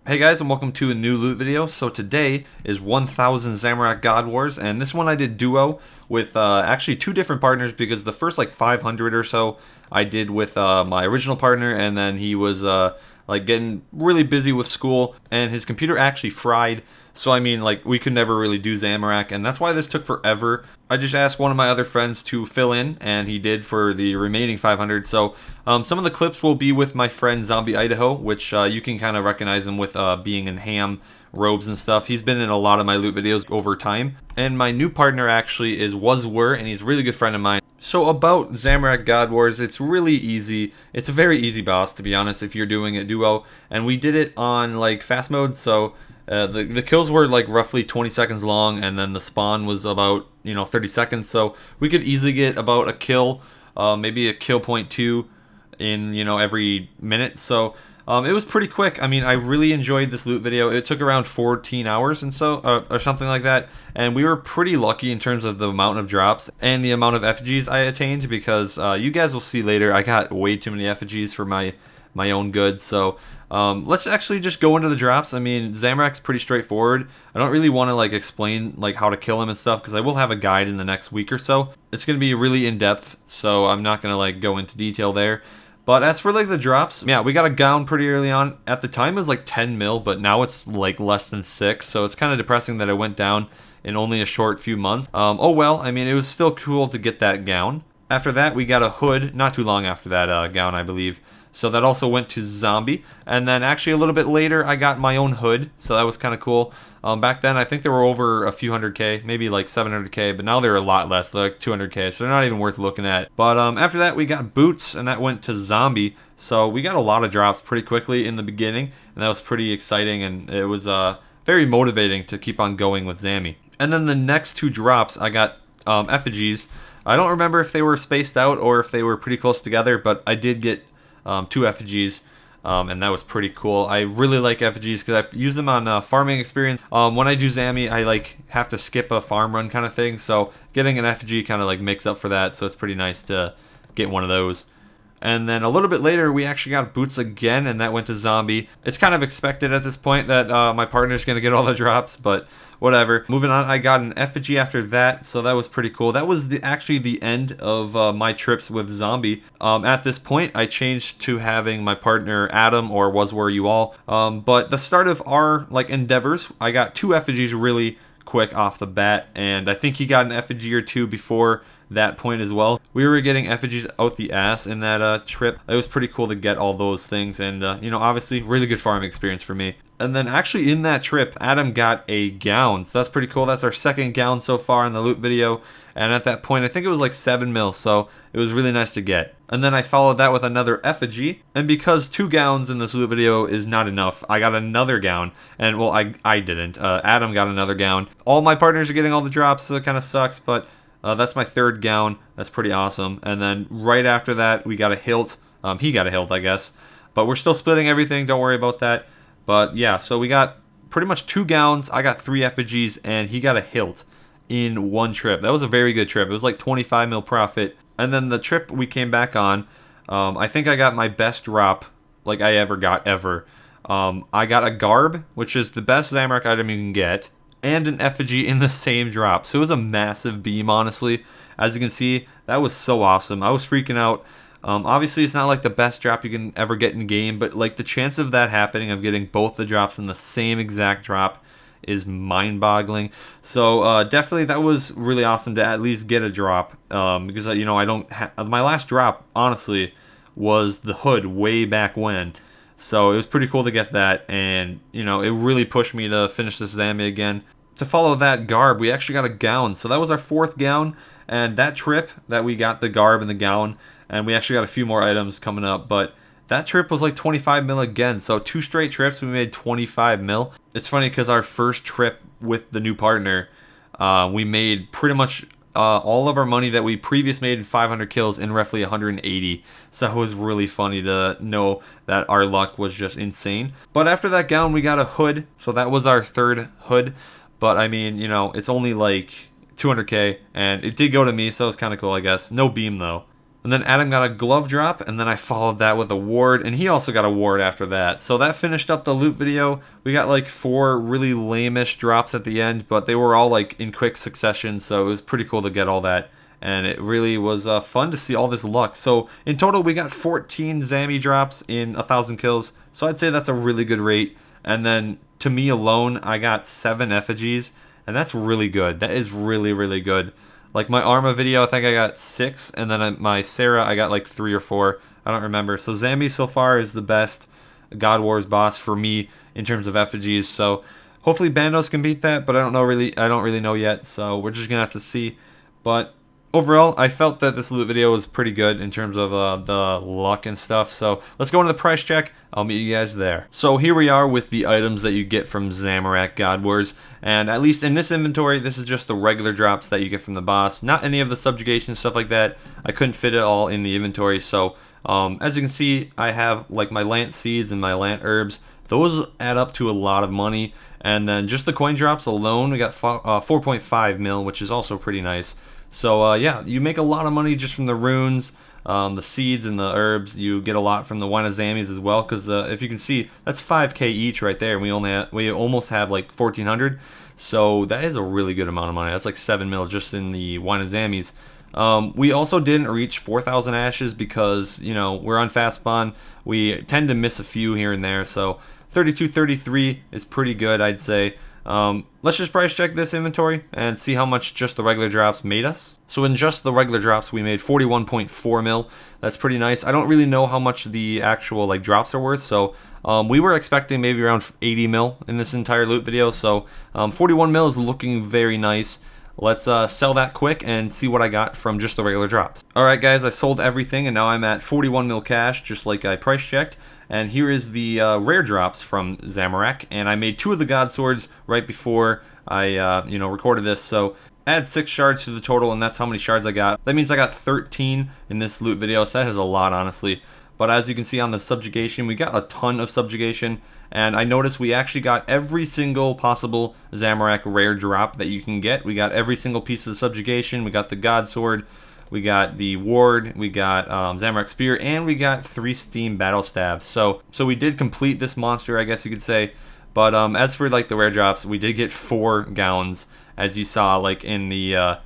Hey guys, and welcome to a new loot video. So today is 1000 Zamorak God Wars, and this one I did duo with actually two different partners, because the first like 500 or so I did with my original partner, and then he was like getting really busy with school and his computer actually fried. So I mean, like, we could never really do Zamorak, and that's why this took forever. I just asked one of my other friends to fill in, and he did for the remaining 500. So some of the clips will be with my friend Zombie Idaho, which you can kind of recognize him with being in ham robes and stuff. He's been in a lot of my loot videos over time. And my new partner actually is Wazwur, and he's a really good friend of mine. So about Zamorak God Wars, it's really easy. It's a very easy boss, to be honest, if you're doing it duo. And we did it on like fast mode, so the kills were like roughly 20 seconds long, and then the spawn was about 30 seconds. So we could easily get about a kill, maybe a kill point 2 in every minute. So it was pretty quick. I mean, I really enjoyed this loot video. It took around 14 hours and so or something like that, and we were pretty lucky in terms of the amount of drops and the amount of effigies I attained, because you guys will see later I got way too many effigies for my own good. So let's actually just go into the drops. I mean, Zamorak's pretty straightforward. I don't really want to like explain like how to kill him and stuff, because I will have a guide in the next week or so. It's going to be really in-depth, so I'm not going to like go into detail there. But as for like the drops, yeah, we got a gown pretty early on. At the time it was like 10 mil, but now it's like less than 6, so it's kind of depressing that it went down in only a short few months. Oh well, I mean, it was still cool to get that gown. After that, we got a hood, not too long after that gown, I believe. So that also went to Zombie. And then actually a little bit later, I got my own hood, so that was kind of cool. Back then, I think they were over a few 100K, maybe like 700K, but now they're a lot less, they're like 200K, so they're not even worth looking at. But after that, we got boots, and that went to Zombie. So we got a lot of drops pretty quickly in the beginning, and that was pretty exciting, and it was very motivating to keep on going with Zammy. And then the next two drops, I got effigies. I don't remember if they were spaced out or if they were pretty close together, but I did get 2 effigies, and that was pretty cool. I really like effigies because I use them on farming experience. When I do Zammy, I like have to skip a farm run kind of thing, so getting an effigy kind of like makes up for that, so it's pretty nice to get one of those. And then a little bit later, we actually got boots again, and that went to Zombie. It's kind of expected at this point that my partner's going to get all the drops, but whatever. Moving on, I got an effigy after that, so that was pretty cool. That was actually the end of my trips with Zombie. At this point, I changed to having my partner Adam, or Wazwur you all. But the start of our like endeavors, I got 2 effigies really quick off the bat, and I think he got an effigy or 2 before that point as well. We were getting effigies out the ass in that trip. It was pretty cool to get all those things, and obviously really good farming experience for me. And then actually in that trip, Adam got a gown, so that's pretty cool. That's our second gown so far in the loot video, and at that point I think it was like 7 mil, so it was really nice to get. And then I followed that with another effigy, and because 2 gowns in this loot video is not enough, I got another gown, and well, I didn't. Adam got another gown. All my partners are getting all the drops, so it kind of sucks, but that's my 3rd gown. That's pretty awesome. And then right after that, we got a hilt. He got a hilt, I guess. But we're still splitting everything. Don't worry about that. But yeah, so we got pretty much 2 gowns. I got 3 effigies, and he got a hilt in one trip. That was a very good trip. It was like 25 mil profit. And then the trip we came back on, I think I got my best drop like I ever got ever. I got a garb, which is the best Zamorak item you can get, and an effigy in the same drop. So it was a massive beam, honestly. As you can see, that was so awesome. I was freaking out. Obviously, it's not like the best drop you can ever get in game, but like the chance of that happening, of getting both the drops in the same exact drop, is mind-boggling. So definitely that was really awesome to at least get a drop, because I don't my last drop, honestly, was the hood way back when. So it was pretty cool to get that, and it really pushed me to finish this Zammy again. To follow that garb, we actually got a gown, so that was our 4th gown, and that trip that we got the garb and the gown, and we actually got a few more items coming up, but that trip was like 25 mil again, so 2 straight trips we made 25 mil. It's funny because our first trip with the new partner, we made pretty much all of our money that we previously made in 500 kills in roughly 180. So it was really funny to know that our luck was just insane. But after that gown, we got a hood. So that was our 3rd hood. But I mean, it's only like 200K, and it did go to me, so it was kind of cool, I guess. No beam though. And then Adam got a glove drop, and then I followed that with a ward, and he also got a ward after that. So that finished up the loot video. We got like 4 really lame-ish drops at the end, but they were all like in quick succession, so it was pretty cool to get all that. And it really was fun to see all this luck. So in total, we got 14 Zammy drops in 1,000 kills. So I'd say that's a really good rate. And then to me alone, I got 7 effigies, and that's really good. That is really, really good. Like my Arma video, I think I got 6, and then my Sarah, I got like 3 or 4. I don't remember. So Zammy so far is the best God Wars boss for me in terms of effigies. So hopefully Bandos can beat that, but I don't really know yet. So we're just gonna have to see. But overall, I felt that this loot video was pretty good in terms of the luck and stuff. So let's go into the price check. I'll meet you guys there. So here we are with the items that you get from Zamorak God Wars. And at least in this inventory, this is just the regular drops that you get from the boss. Not any of the subjugation stuff like that. I couldn't fit it all in the inventory. So as you can see, I have like my Lant Seeds and my Lant Herbs. Those add up to a lot of money. And then just the coin drops alone, we got 4.5 mil, which is also pretty nice. So yeah, you make a lot of money just from the runes, the seeds, and the herbs. You get a lot from the Wine of Zammies as well, because if you can see, that's 5k each right there. We almost have like 1,400, so that is a really good amount of money. That's like 7 mil just in the Wine of Zammies. We also didn't reach 4,000 ashes because, you know, we're on fast spawn. We tend to miss a few here and there, so 32-33 is pretty good, I'd say. Let's just price check this inventory and see how much just the regular drops made us. So in just the regular drops, we made 41.4 mil. That's pretty nice. I don't really know how much the actual like drops are worth, so we were expecting maybe around 80 mil in this entire loot video. So 41 mil is looking very nice. Let's sell that quick and see what I got from just the regular drops. Alright guys, I sold everything and now I'm at 41 mil cash, just like I price checked. And here is the rare drops from Zamorak, and I made 2 of the God Swords right before I recorded this. So add 6 shards to the total, and that's how many shards I got. That means I got 13 in this loot video, so that is a lot, honestly. But as you can see on the subjugation, we got a ton of subjugation, and I noticed we actually got every single possible Zamorak rare drop that you can get. We got every single piece of the subjugation. We got the God Sword, we got the ward, we got Zamorak Spear, and we got 3 Steam Battle Staves. So we did complete this monster, I guess you could say. But as for like the rare drops, we did get 4 gowns, as you saw like in the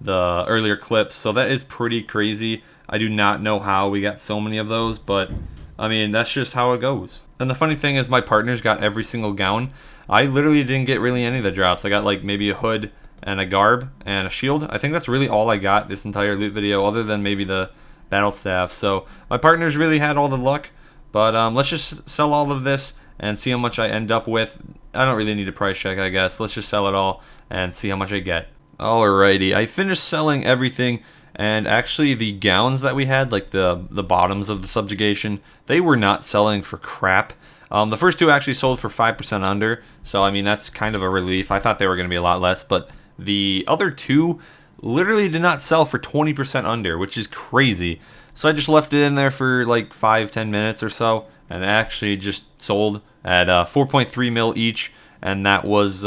earlier clips. So that is pretty crazy. I do not know how we got so many of those, but I mean, that's just how it goes. And the funny thing is my partners got every single gown. I literally didn't get really any of the drops. I got like maybe a hood and a garb and a shield. I think that's really all I got this entire loot video, other than maybe the battle staff. So my partners really had all the luck. But let's just sell all of this and see how much I end up with. I don't really need a price check, I guess. Let's just sell it all and see how much I get. Alrighty, I finished selling everything, and actually the gowns that we had, like the bottoms of the subjugation, they were not selling for crap. The first 2 actually sold for 5% under, so I mean that's kind of a relief. I thought they were going to be a lot less, but the other 2 literally did not sell for 20% under, which is crazy. So I just left it in there for like 5-10 minutes or so, and it actually just sold at 4.3 mil each, and that was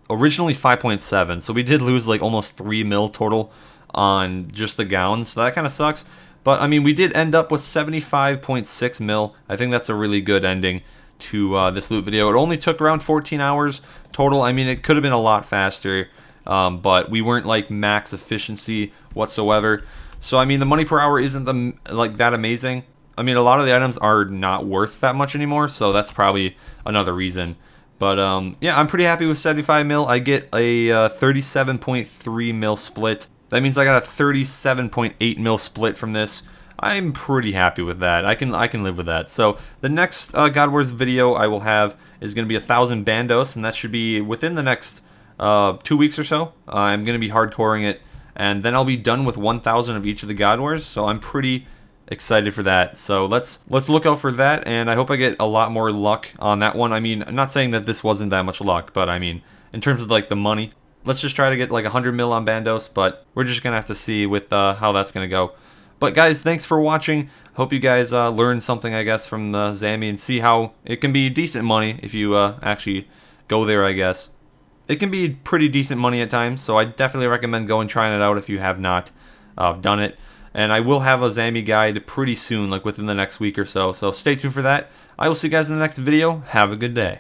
originally 5.7. So we did lose like almost 3 mil total on just the gowns, so that kind of sucks. But I mean, we did end up with 75.6 mil. I think that's a really good ending to this loot video. It only took around 14 hours total. I mean, it could have been a lot faster, but we weren't like max efficiency whatsoever. So I mean, the money per hour isn't that amazing. I mean, a lot of the items are not worth that much anymore, so that's probably another reason. But yeah, I'm pretty happy with 75 mil. I get a 37.3 mil split. That means I got a 37.8 mil split from this. I'm pretty happy with that. I can live with that. So the next God Wars video I will have is going to be 1,000 Bandos, and that should be within the next 2 weeks or so. I'm going to be hardcoring it, and then I'll be done with 1,000 of each of the God Wars. So I'm pretty excited for that. So let's look out for that, and I hope I get a lot more luck on that one. I mean, I'm not saying that this wasn't that much luck, but I mean, in terms of like the money, let's just try to get like 100 mil on Bandos, but we're just gonna have to see with how that's gonna go. But guys, thanks for watching. Hope you guys learned something, I guess, from the Zammy, and see how it can be decent money if you actually go there, I guess. It can be pretty decent money at times, so I definitely recommend going trying it out if you have not done it. And I will have a Zammy guide pretty soon, like within the next week or so. So stay tuned for that. I will see you guys in the next video. Have a good day.